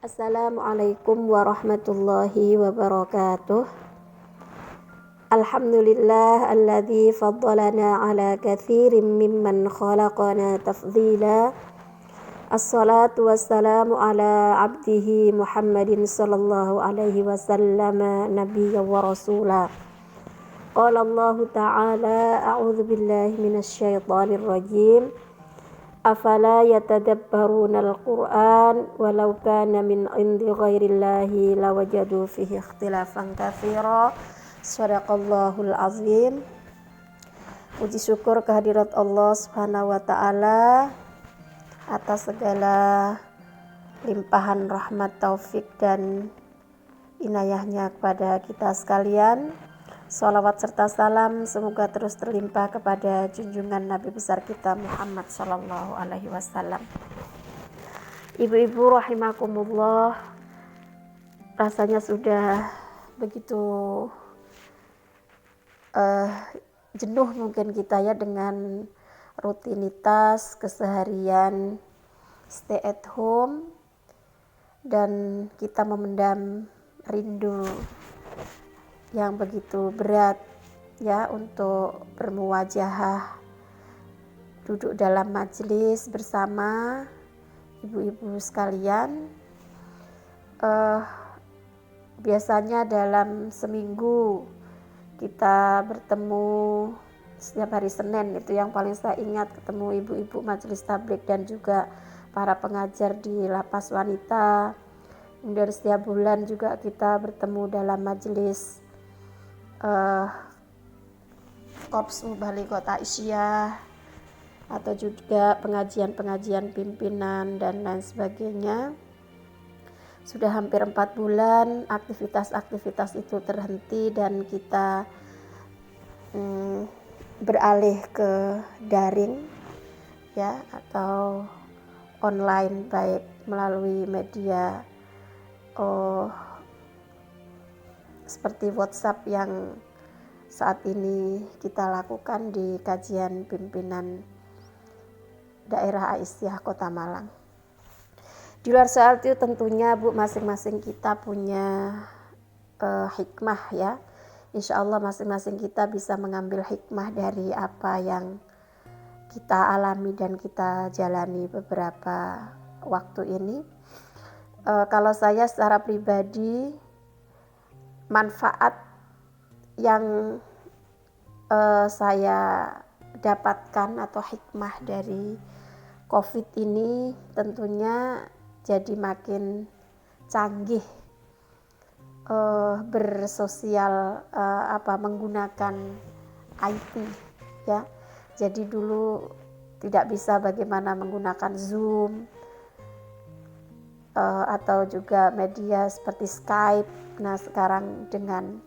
Assalamualaikum warahmatullahi wabarakatuh. Alhamdulillah alladzi faddalana ala katsirin mimman khalaqana tafdila. Assalatu wassalamu ala abdihi Muhammadin sallallahu alaihi wasallam nabiyya wa rasula. Qala Allah ta'ala a'udzu billahi minasy syaithanir rajim. Afala yatadabbaruna al-Qur'an walau kana min 'indi ghairillahi lawajadu fihi ikhtilafan katsira. Shadaqallahul azim. Puji syukur kehadirat Allah Subhanahu wa taala atas segala limpahan rahmat, taufik dan inayahnya kepada kita sekalian. Shalawat serta salam semoga terus terlimpah kepada junjungan Nabi besar kita Muhammad sallallahu alaihi wasallam. Ibu-ibu rahimakumullah, rasanya sudah begitu jenuh mungkin kita ya dengan rutinitas keseharian stay at home, dan kita memendam rindu yang begitu berat ya untuk bermuwajahah, duduk dalam majelis bersama ibu-ibu sekalian. Biasanya dalam seminggu kita bertemu setiap hari Senin, itu yang paling saya ingat, ketemu ibu-ibu majelis tabligh dan juga para pengajar di lapas wanita. Kemudian setiap bulan juga kita bertemu dalam majelis Korps Mubalighat Aisyah atau juga pengajian-pengajian pimpinan dan lain sebagainya. Sudah hampir 4 bulan aktivitas-aktivitas itu terhenti dan kita beralih ke daring ya, atau online, baik melalui media seperti WhatsApp yang saat ini kita lakukan di kajian pimpinan daerah Aisyah Kota Malang. Di luar soal itu tentunya Bu, masing-masing kita punya hikmah ya. Insya Allah masing-masing kita bisa mengambil hikmah dari apa yang kita alami dan kita jalani beberapa waktu ini. Kalau saya secara pribadi, manfaat yang saya dapatkan atau hikmah dari COVID ini tentunya jadi makin canggih bersosial, menggunakan IT ya. Jadi dulu tidak bisa bagaimana menggunakan Zoom atau juga media seperti Skype. Nah sekarang dengan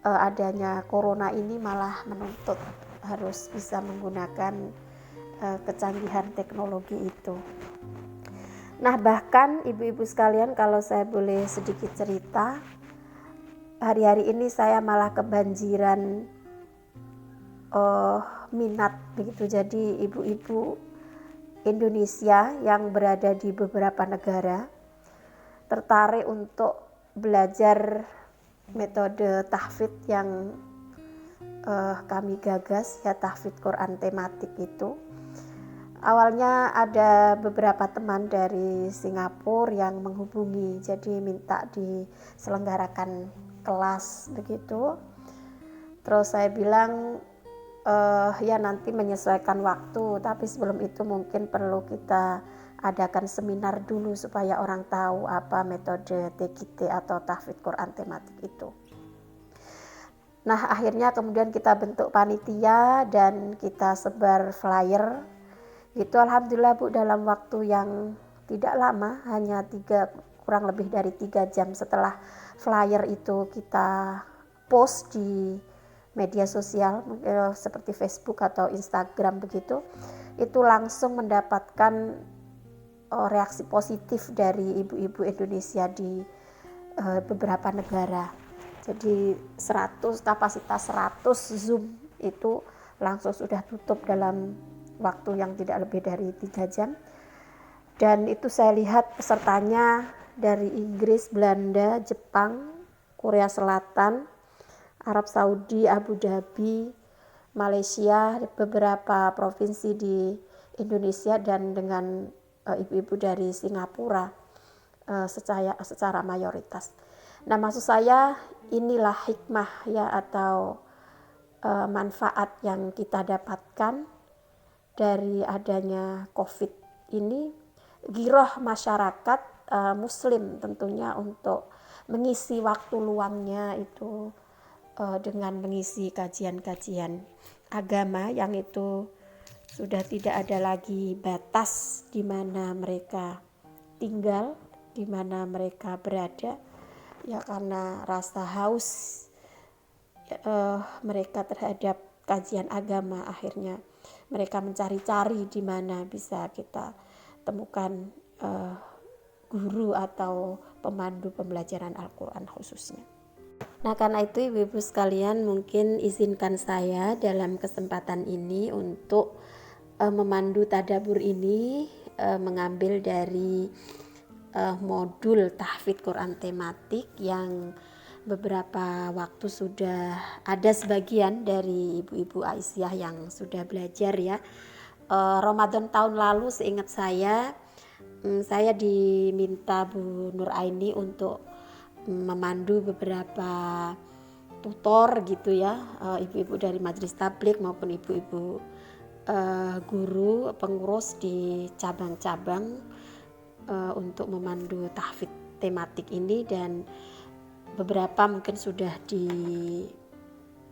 adanya corona ini malah menuntut harus bisa menggunakan kecanggihan teknologi itu. Nah bahkan ibu-ibu sekalian, kalau saya boleh sedikit cerita, hari-hari ini saya malah kebanjiran minat begitu. Jadi ibu-ibu Indonesia yang berada di beberapa negara tertarik untuk belajar metode tahfidz yang kami gagas ya, tahfidz Quran tematik itu. Awalnya ada beberapa teman dari Singapura yang menghubungi, jadi minta diselenggarakan kelas begitu. Terus saya bilang ya nanti menyesuaikan waktu, tapi sebelum itu mungkin perlu kita adakan seminar dulu supaya orang tahu apa metode TQT atau tahfidz Quran tematik itu. Nah akhirnya kemudian kita bentuk panitia dan kita sebar flyer gitu. Alhamdulillah Bu, dalam waktu yang tidak lama, hanya kurang lebih dari 3 jam setelah flyer itu kita post di media sosial seperti Facebook atau Instagram begitu, itu langsung mendapatkan reaksi positif dari ibu-ibu Indonesia di beberapa negara. Jadi kapasitas 100 Zoom itu langsung sudah tutup dalam waktu yang tidak lebih dari 3 jam. Dan itu saya lihat pesertanya dari Inggris, Belanda, Jepang, Korea Selatan, Arab Saudi, Abu Dhabi, Malaysia, beberapa provinsi di Indonesia, dan dengan ibu-ibu dari Singapura secara mayoritas. Nah, maksud saya inilah hikmah ya, atau manfaat yang kita dapatkan dari adanya COVID ini, giroh masyarakat Muslim tentunya untuk mengisi waktu luangnya itu dengan mengisi kajian-kajian agama yang itu sudah tidak ada lagi batas di mana mereka tinggal, di mana mereka berada, ya karena rasa haus mereka terhadap kajian agama, akhirnya mereka mencari-cari di mana bisa kita temukan guru atau pemandu pembelajaran Al-Quran khususnya. Nah, karena itu ibu-ibu sekalian, mungkin izinkan saya dalam kesempatan ini untuk memandu tadabbur ini mengambil dari modul tahfidz Quran tematik yang beberapa waktu sudah ada sebagian dari ibu-ibu Aisyah yang sudah belajar ya. Ramadan tahun lalu seingat saya diminta Bu Nur Aini untuk memandu beberapa tutor gitu ya, ibu-ibu dari majelis tabligh maupun ibu-ibu guru pengurus di cabang-cabang untuk memandu tahfidz tematik ini, dan beberapa mungkin sudah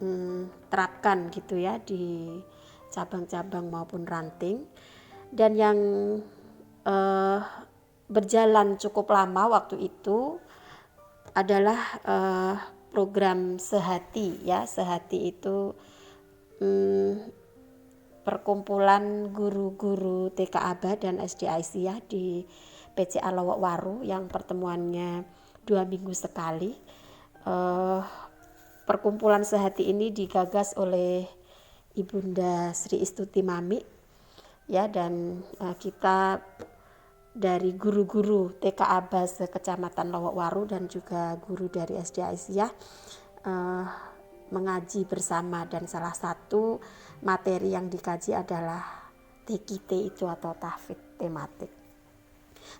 diterapkan gitu ya di cabang-cabang maupun ranting. Dan yang berjalan cukup lama waktu itu adalah program Sehati ya. Sehati itu perkumpulan guru-guru TK Aba dan SD Aisyah di PCA Lowok Waru yang pertemuannya 2 minggu sekali. Perkumpulan Sehati ini digagas oleh Ibunda Sri Istuti Mami ya, dan kita dari guru-guru TK Aba se-Kecamatan Lowok Waru dan juga guru dari SD Aisyah mengaji bersama, dan salah satu materi yang dikaji adalah TKT itu atau tahfidz tematik.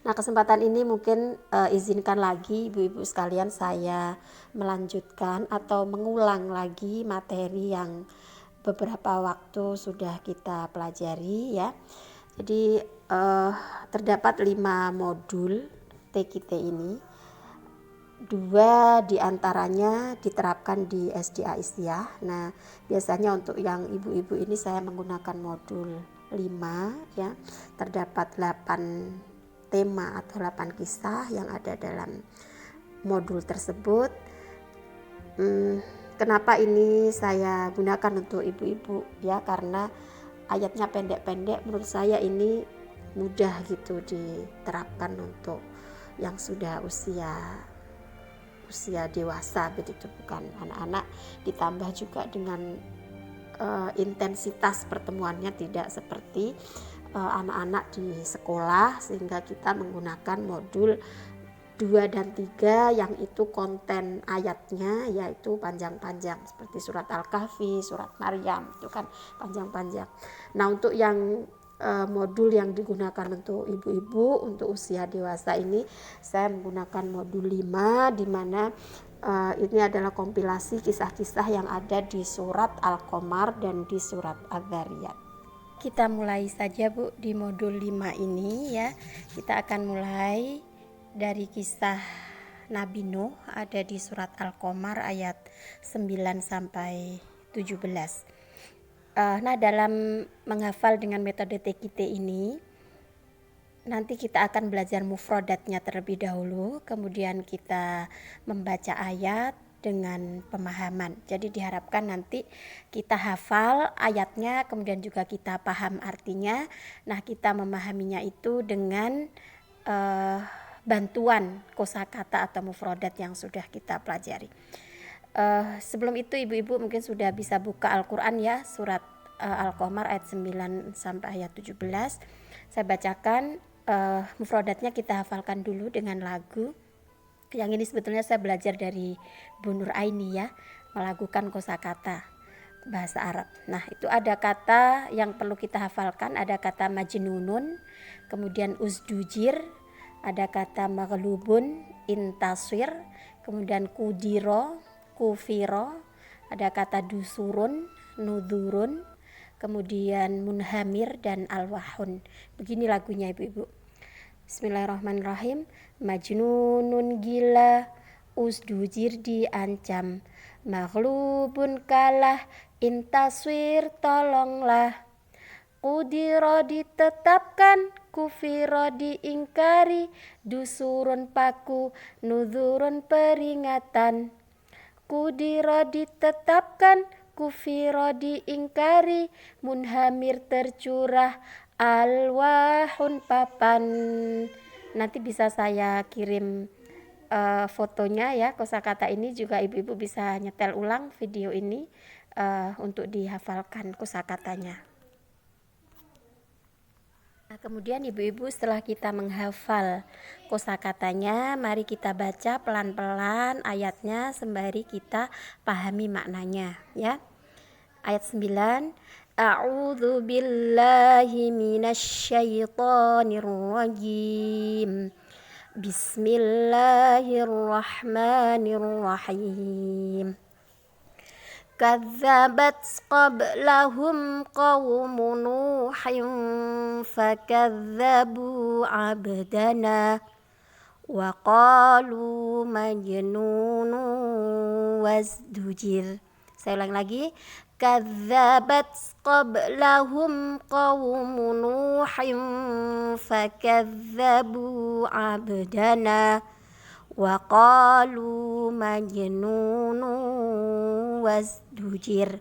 Nah, kesempatan ini mungkin izinkan lagi ibu-ibu sekalian saya melanjutkan atau mengulang lagi materi yang beberapa waktu sudah kita pelajari ya. Jadi terdapat 5 modul TKT ini. 2 diantaranya diterapkan di SD Aisyah. Nah, biasanya untuk yang ibu-ibu ini saya menggunakan modul 5 ya. Terdapat 8 tema atau 8 kisah yang ada dalam modul tersebut. Kenapa ini saya gunakan untuk ibu-ibu ya, karena ayatnya pendek-pendek, menurut saya ini mudah gitu diterapkan untuk yang sudah usia dewasa begitu, bukan anak-anak, ditambah juga dengan intensitas pertemuannya tidak seperti anak-anak di sekolah, sehingga kita menggunakan modul 2 dan 3 yang itu konten ayatnya yaitu panjang-panjang seperti surat Al-Kahfi, surat Maryam, itu kan panjang-panjang. Nah, untuk yang modul yang digunakan untuk ibu-ibu untuk usia dewasa ini saya menggunakan modul 5, di mana ini adalah kompilasi kisah-kisah yang ada di surat Al-Qamar dan di surat Adz-Dzariyat. Kita mulai saja Bu di modul 5 ini ya. Kita akan mulai dari kisah Nabi Nuh, ada di surat Al-Qamar ayat 9 sampai 17. Nah, dalam menghafal dengan metode TKT ini nanti kita akan belajar mufradatnya terlebih dahulu, kemudian kita membaca ayat dengan pemahaman. Jadi diharapkan nanti kita hafal ayatnya, kemudian juga kita paham artinya. Nah, kita memahaminya itu dengan bantuan kosakata atau mufradat yang sudah kita pelajari. Sebelum itu ibu-ibu mungkin sudah bisa buka Al-Quran ya, surat Al-Qamar ayat 9 sampai ayat 17. Saya bacakan mufradatnya kita hafalkan dulu dengan lagu. Yang ini sebetulnya saya belajar dari Bu Nur Aini ya, melakukan kosakata bahasa Arab. Nah, itu ada kata yang perlu kita hafalkan, ada kata majnunun, kemudian usdujir, ada kata maghlubun, intaswir, kemudian kudiro, kufiro, ada kata dusurun, nudurun, kemudian munhamir dan alwahun. Begini lagunya ibu-ibu. Bismillahirrahmanirrahim. Majnunun gila, usdujir diancam, maghlubun kalah, intaswir tolonglah, kudiro ditetapkan, kufiro diingkari, dusurun paku, nuzurun peringatan. Kudiro ditetapkan, kufiro diingkari, munhamir tercurah, alwahun papan. Nanti bisa saya kirim fotonya ya, kosakata ini juga ibu-ibu bisa nyetel ulang video ini untuk dihafalkan kosakatanya. Nah, kemudian ibu-ibu setelah kita menghafal kosakatanya, mari kita baca pelan-pelan ayatnya sembari kita pahami maknanya ya. Ayat 9, A'udzu billahi minasyaitonir rajim. Bismillahirrahmanirrahim. Kadzabat qablahum qaum Nuhin fakadzabu abdana wa qalu majnunun wazdujir. Saya ulang lagi. Kadzabat qablahum qaum Nuhin fakadzabu abdana wa qalu majnunun wazdujir.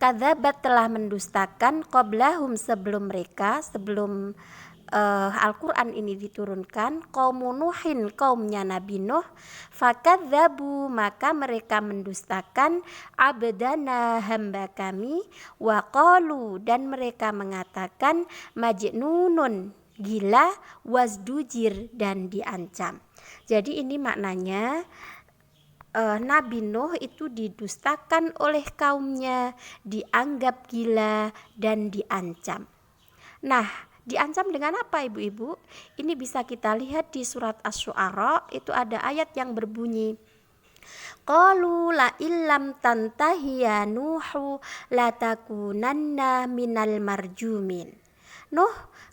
Kadzabat telah mendustakan qablahum sebelum mereka, sebelum Al-Quran ini diturunkan, kaum Nuhin, kaumnya Nabi Nuh, fakadzabu maka mereka mendustakan, abdana hamba kami, wa qalu dan mereka mengatakan, majnunun gila, wazdujir dan diancam. Jadi ini maknanya Nabi Nuh itu didustakan oleh kaumnya, dianggap gila dan diancam. Nah, diancam dengan apa ibu-ibu? Ini bisa kita lihat di surat Asy-Syu'ara, itu ada ayat yang berbunyi, qalu la illam tantahi ya Nuhu latakunanna minal marjumin. Nuh,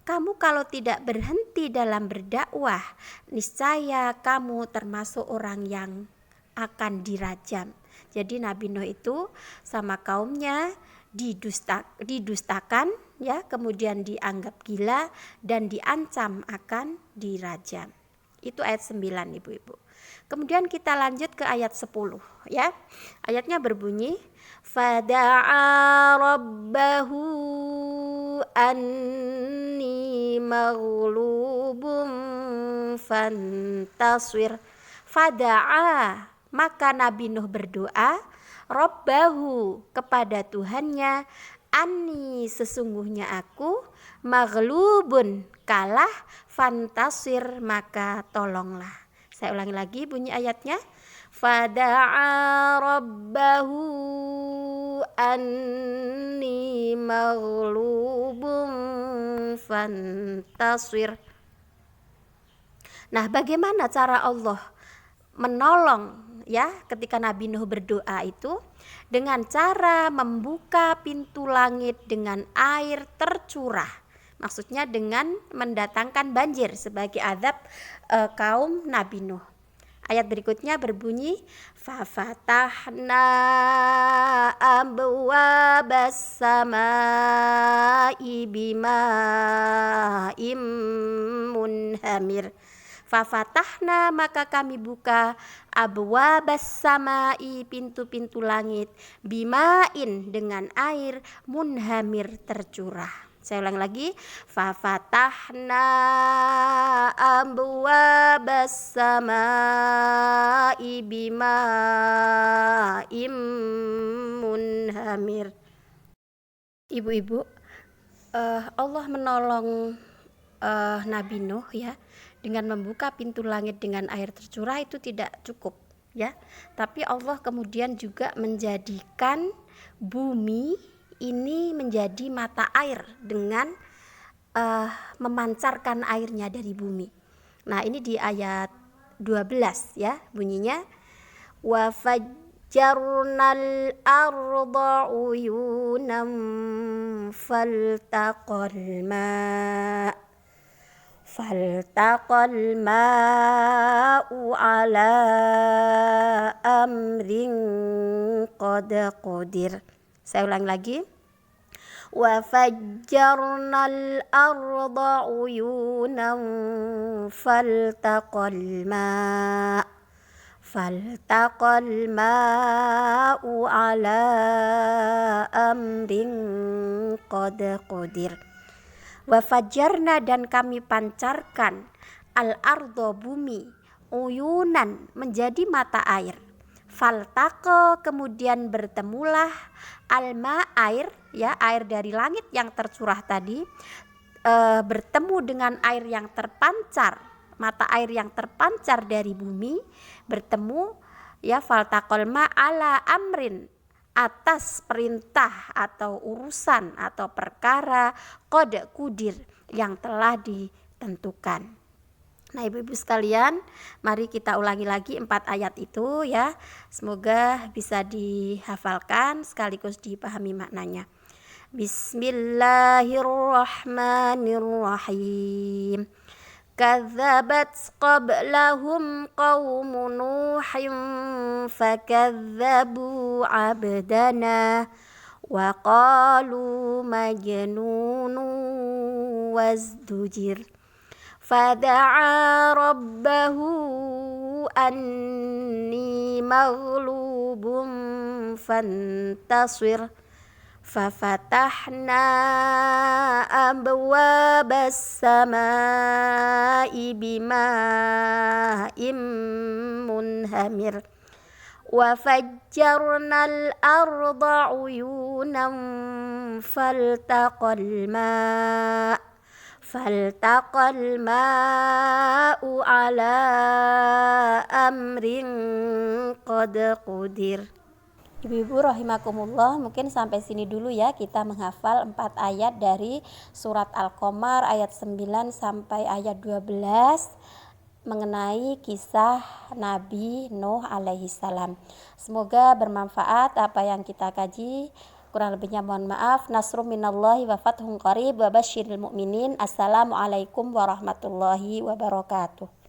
kamu kalau tidak berhenti dalam berdakwah, niscaya kamu termasuk orang yang akan dirajam. Jadi Nabi Nuh itu sama kaumnya didustakan ya, kemudian dianggap gila dan diancam akan dirajam. Itu ayat 9 ibu-ibu. Kemudian kita lanjut ke ayat 10 ya. Ayatnya berbunyi, fada'a rabbahu anni maghlubun fantaswir. Fada'a maka Nabi Nuh berdoa, Rabbahu kepada Tuhannya, Ani sesungguhnya aku, maghlubun kalah, fantasir maka tolonglah. Saya ulangi lagi bunyi ayatnya, fada'a rabbahu anni maghlubun fantasir. Nah, bagaimana cara Allah menolong ya ketika Nabi Nuh berdoa itu? Dengan cara membuka pintu langit dengan air tercurah. Maksudnya dengan mendatangkan banjir sebagai azab kaum Nabi Nuh. Ayat berikutnya berbunyi, fafatahna abwabas samai bima'im munhamir. Fafatahna maka kami buka, abwabas samai pintu-pintu langit, bimain dengan air, munhamir tercurah. Saya ulang lagi, fafatahna abwabas samai bimaim munhamir. Ibu-ibu, Allah menolong Nabi Nuh ya, dengan membuka pintu langit dengan air tercurah itu tidak cukup ya, tapi Allah kemudian juga menjadikan bumi ini menjadi mata air dengan memancarkan airnya dari bumi. Nah, ini di ayat 12 ya, bunyinya wa fajjarnal arda uyunan faltaqal ma'u ala amrin qad qadir. Saya ulang lagi. Wa fajjarnal arda uyunan faltaqal ma'u ala amrin qad qadir. Wa fajjarna, dan kami pancarkan, al ardo, bumi, uyunan, menjadi mata air. Faltaqa, kemudian bertemulah, alma, air ya, air dari langit yang tercurah tadi bertemu dengan air yang terpancar, mata air yang terpancar dari bumi, bertemu ya, faltaqal ma ala amrin, atas perintah atau urusan atau perkara qad qudir, yang telah ditentukan. Nah, ibu-ibu sekalian, mari kita ulangi lagi 4 ayat itu ya. Semoga bisa dihafalkan sekaligus dipahami maknanya. Bismillahirrahmanirrahim. Kadzabat qablahum qaumun Nuhin fakadzabu abdana wa qalu majnunun wazdujir. Fada'a rabbahu anni maghlubun fantasir. Fafatahna abwabas samai bima'in munhamir. Wa fajjarnal arda uyunan faltaqal ma'u ala amrin qad qudir. Ibu-ibu rahimakumullah, mungkin sampai sini dulu ya kita menghafal 4 ayat dari surat Al-Qamar ayat 9 sampai ayat 12 mengenai kisah Nabi Nuh alaihi salam. Semoga bermanfaat apa yang kita kaji. Kurang lebihnya mohon maaf. Nasrum minallahi wa fathun qarib wa basyiril mu'minin. Assalamualaikum warahmatullahi wabarakatuh.